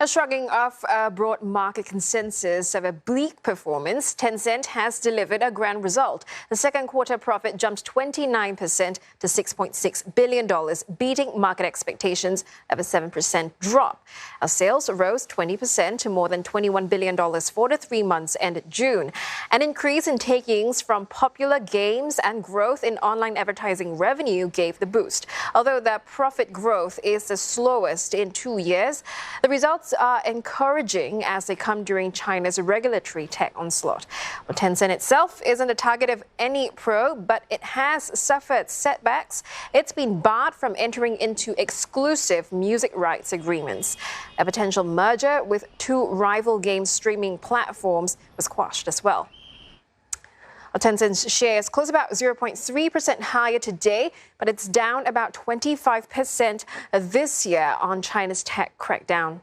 Shrugging off a broad market consensus of a bleak performance, Tencent has delivered a grand result. The second quarter profit jumped 29% to $6.6 billion, beating market expectations of a 7% drop. Our sales rose 20% to more than $21 billion for the 3 months ended June. An increase in takings from popular games and growth in online advertising revenue gave the boost. Although the profit growth is the slowest in 2 years, the results are encouraging as they come during China's regulatory tech onslaught. Well, Tencent itself isn't a target of any probe, but it has suffered setbacks. It's been barred from entering into exclusive music rights agreements. A potential merger with 2 rival game streaming platforms was quashed as well. Tencent's shares close about 0.3% higher today, but it's down about 25% this year on China's tech crackdown.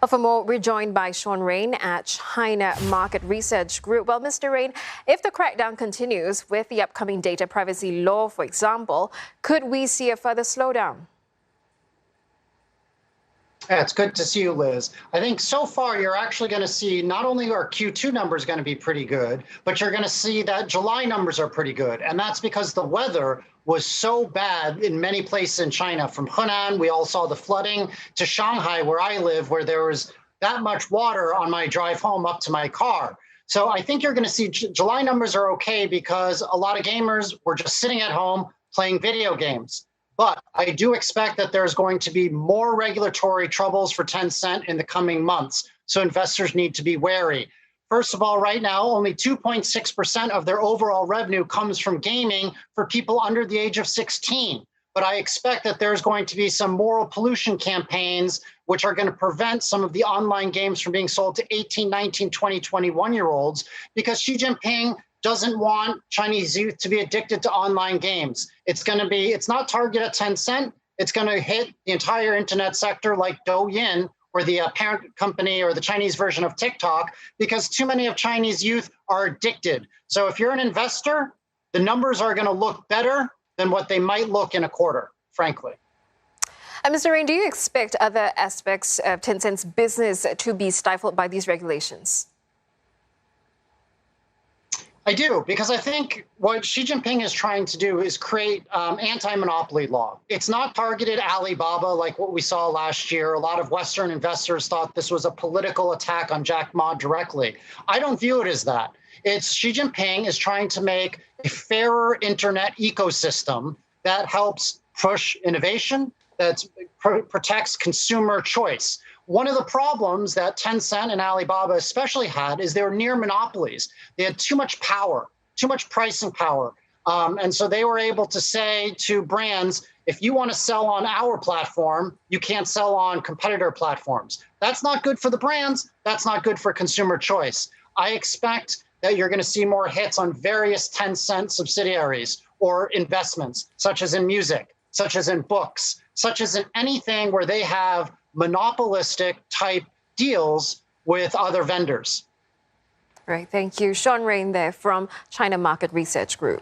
For more, we're joined by Shaun Rein at China Market Research Group. Well, Mr. Rein, if the crackdown continues with the upcoming data privacy law, for example, could we see a further slowdown? Yeah, it's good to see you, Liz. I think so far you're actually going to see not only our Q2 numbers going to be pretty good, but you're going to see that July numbers are pretty good. And that's because the weather was so bad in many places in China. From Henan, we all saw the flooding, to Shanghai, where I live, where there was that much water on my drive home up to my car. So I think you're going to see July numbers are okay because a lot of gamers were just sitting at home playing video games. But I do expect that there's going to be more regulatory troubles for Tencent in the coming months. So investors need to be wary. First of all, right now, only 2.6% of their overall revenue comes from gaming for people under the age of 16. But I expect that there's going to be some moral pollution campaigns which are going to prevent some of the online games from being sold to 18, 19, 20, 21-year-olds because Xi Jinping doesn't want Chinese youth to be addicted to online games. It's not targeted at Tencent. It's going to hit the entire internet sector like Douyin, or the parent company or the Chinese version of TikTok, because too many of Chinese youth are addicted. So if you're an investor, the numbers are going to look better than what they might look in a quarter, frankly. Mr. Rein, do you expect other aspects of Tencent's business to be stifled by these regulations? I do, because I think what Xi Jinping is trying to do is create anti-monopoly law. It's not targeted Alibaba like what we saw last year. A lot of Western investors thought this was a political attack on Jack Ma directly. I don't view it as that. It's Xi Jinping is trying to make a fairer internet ecosystem that helps push innovation, that protects consumer choice. One of the problems that Tencent and Alibaba especially had is they were near monopolies. They had too much power, too much pricing power. And so they were able to say to brands, if you want to sell on our platform, you can't sell on competitor platforms. That's not good for the brands. That's not good for consumer choice. I expect that you're going to see more hits on various Tencent subsidiaries or investments, such as in music, such as in books, such as in anything where they have monopolistic type deals with other vendors. Right. Thank you. Shaun Rein there from China Market Research Group.